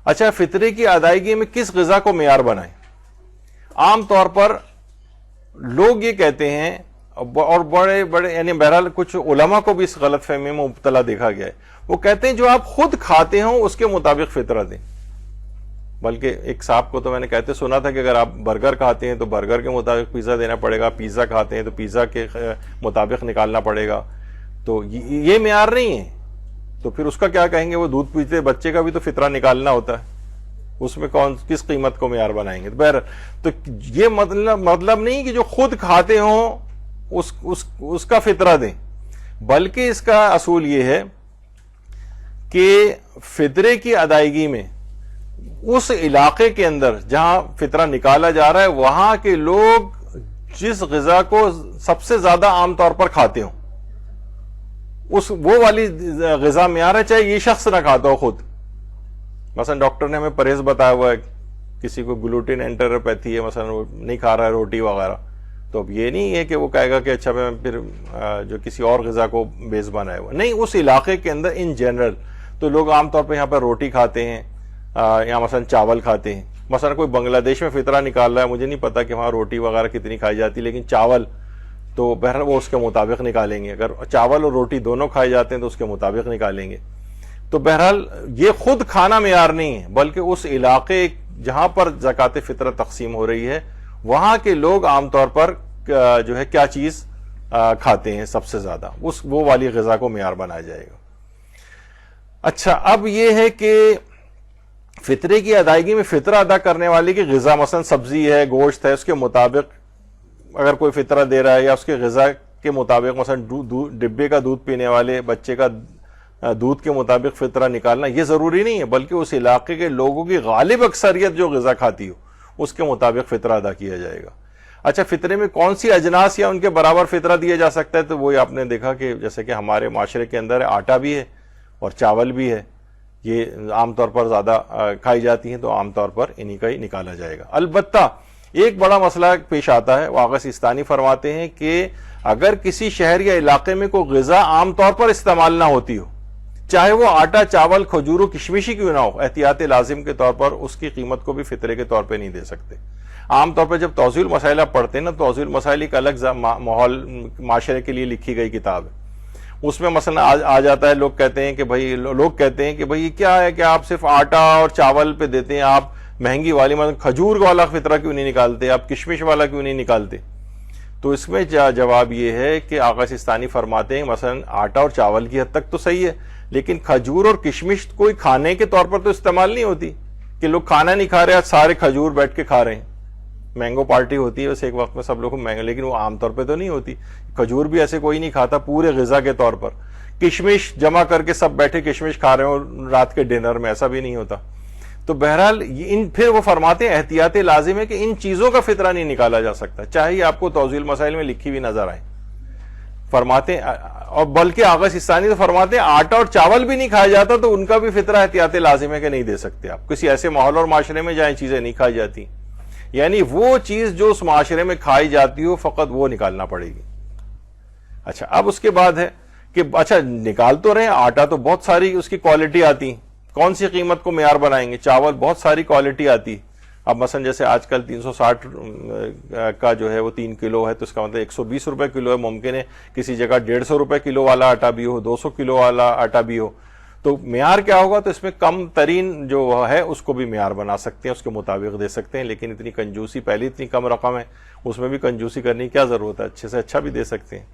اچھا فطرے کی ادائیگی میں کس غذا کو معیار بنائیں؟ عام طور پر لوگ یہ کہتے ہیں، اور بڑے بڑے یعنی بہرحال کچھ علماء کو بھی اس غلط فہمی میں مبتلا دیکھا گیا ہے، وہ کہتے ہیں جو آپ خود کھاتے ہوں اس کے مطابق فطرہ دیں۔ بلکہ ایک صاحب کو تو میں نے کہتے سنا تھا کہ اگر آپ برگر کھاتے ہیں تو برگر کے مطابق پیزا دینا پڑے گا، پیزا کھاتے ہیں تو پیزا کے مطابق نکالنا پڑے گا، تو یہ معیار نہیں ہے۔ تو پھر اس کا کیا کہیں گے؟ وہ دودھ پیتے بچے کا بھی تو فطرہ نکالنا ہوتا ہے، اس میں کس قیمت کو معیار بنائیں گے؟ تو یہ مطلب نہیں کہ جو خود کھاتے ہوں اس کا فطرہ دیں، بلکہ اس کا اصول یہ ہے کہ فطرے کی ادائیگی میں اس علاقے کے اندر جہاں فطرہ نکالا جا رہا ہے وہاں کے لوگ جس غذا کو سب سے زیادہ عام طور پر کھاتے ہوں وہ والی غذا معیار ہے، چاہے یہ شخص نہ کھاتا ہو خود۔ مثلا ڈاکٹر نے ہمیں پرہیز بتایا ہوا ہے، کسی کو گلوٹین انٹرپیتھی ہے، مثلا وہ نہیں کھا رہا ہے روٹی وغیرہ، تو اب یہ نہیں ہے کہ وہ کہے گا کہ اچھا میں پھر جو کسی اور غذا کو بیس بنائے ہوا، نہیں، اس علاقے کے اندر ان جنرل تو لوگ عام طور پہ یہاں پر روٹی کھاتے ہیں یا مثلا چاول کھاتے ہیں۔ مثلا کوئی بنگلہ دیش میں فطرہ نکال رہا ہے، مجھے نہیں پتا کہ وہاں روٹی وغیرہ کتنی کھائی جاتی، لیکن چاول تو بہرحال وہ اس کے مطابق نکالیں گے، اگر چاول اور روٹی دونوں کھائے جاتے ہیں تو اس کے مطابق نکالیں گے۔ تو بہرحال یہ خود کھانا معیار نہیں ہے، بلکہ اس علاقے جہاں پر زکوٰۃ فطرہ تقسیم ہو رہی ہے وہاں کے لوگ عام طور پر جو ہے کیا چیز کھاتے ہیں سب سے زیادہ، وہ والی غذا کو معیار بنایا جائے گا۔ اچھا اب یہ ہے کہ فطرے کی ادائیگی میں فطرہ ادا کرنے والے کی غذا مثلا سبزی ہے، گوشت ہے، اس کے مطابق اگر کوئی فطرہ دے رہا ہے یا اس کے غذا کے مطابق مثلا ڈبے کا دودھ پینے والے بچے کا دودھ کے مطابق فطرہ نکالنا یہ ضروری نہیں ہے، بلکہ اس علاقے کے لوگوں کی غالب اکثریت جو غذا کھاتی ہو اس کے مطابق فطرہ ادا کیا جائے گا۔ اچھا فطرے میں کون سی اجناس یا ان کے برابر فطرہ دیا جا سکتا ہے؟ تو وہ آپ نے دیکھا کہ جیسے کہ ہمارے معاشرے کے اندر آٹا بھی ہے اور چاول بھی ہے، یہ عام طور پر زیادہ کھائی جاتی ہیں، تو عام طور پر انہی کا ہی نکالا جائے گا۔ البتہ ایک بڑا مسئلہ پیش آتا ہے، آغا سیستانی فرماتے ہیں کہ اگر کسی شہر یا علاقے میں کوئی غذا عام طور پر استعمال نہ ہوتی ہو، چاہے وہ آٹا، چاول، کھجور و کشمشی کیوں نہ ہو، احتیاط لازم کے طور پر اس کی قیمت کو بھی فطرے کے طور پہ نہیں دے سکتے۔ عام طور پر جب توضیح المسائل آپ پڑھتے ہیں نا، توضیح المسائل ایک الگ ماحول معاشرے کے لیے لکھی گئی کتاب ہے، اس میں مثلا آ جاتا ہے لوگ کہتے ہیں کہ بھائی کیا ہے کہ آپ صرف آٹا اور چاول پہ دیتے ہیں، آپ مہنگی والی مثلا کھجور والا فطرہ کیوں نہیں نکالتے، آپ کشمش والا کیوں نہیں نکالتے؟ تو اس میں جواب یہ ہے کہ آغا سیستانی فرماتے ہیں مثلا آٹا اور چاول کی حد تک تو صحیح ہے، لیکن کھجور اور کشمش کوئی کھانے کے طور پر تو استعمال نہیں ہوتی کہ لوگ کھانا نہیں کھا رہے ہیں، سارے کھجور بیٹھ کے کھا رہے ہیں۔ مینگو پارٹی ہوتی ہے ویسے ایک وقت میں سب لوگ مینگو، لیکن وہ عام طور پہ تو نہیں ہوتی۔ کھجور بھی ایسے کوئی نہیں کھاتا پورے غذا کے طور پر۔ کشمش جمع کر کے سب بیٹھے کشمش کھا رہے ہوں رات کے ڈنر میں، ایسا بھی نہیں ہوتا۔ تو بہرحال پھر وہ فرماتے ہیں احتیاط لازم ہے کہ ان چیزوں کا فطرہ نہیں نکالا جا سکتا، چاہے آپ کو توضیح المسائل میں لکھی ہوئی نظر آئے۔ فرماتے ہیں، اور بلکہ آغا سیستانی تو فرماتے ہیں آٹا اور چاول بھی نہیں کھایا جاتا تو ان کا بھی فطرہ احتیاط لازم ہے کہ نہیں دے سکتے آپ کسی ایسے ماحول اور معاشرے میں جہاں چیزیں نہیں کھائی جاتی، یعنی وہ چیز جو اس معاشرے میں کھائی جاتی ہو فقط وہ نکالنا پڑے گی۔ اچھا اب اس کے بعد ہے کہ اچھا نکال تو رہے ہیں، آٹا تو بہت ساری اس کی کوالٹی آتی، کون سی قیمت کو معیار بنائیں گے؟ چاول بہت ساری کوالٹی آتی، اب مثلا جیسے آج کل 360 کا جو ہے وہ 3 کلو ہے، تو اس کا مطلب 120 روپے کلو ہے، ممکن ہے کسی جگہ 150 روپے کلو والا آٹا بھی ہو، 200 کلو والا آٹا بھی ہو، تو معیار کیا ہوگا؟ تو اس میں کم ترین جو ہے اس کو بھی معیار بنا سکتے ہیں، اس کے مطابق دے سکتے ہیں، لیکن اتنی کنجوسی، پہلے اتنی کم رقم ہے، اس میں بھی کنجوسی کرنے کی کیا ضرورت ہے، اچھے سے اچھا بھی دے سکتے ہیں۔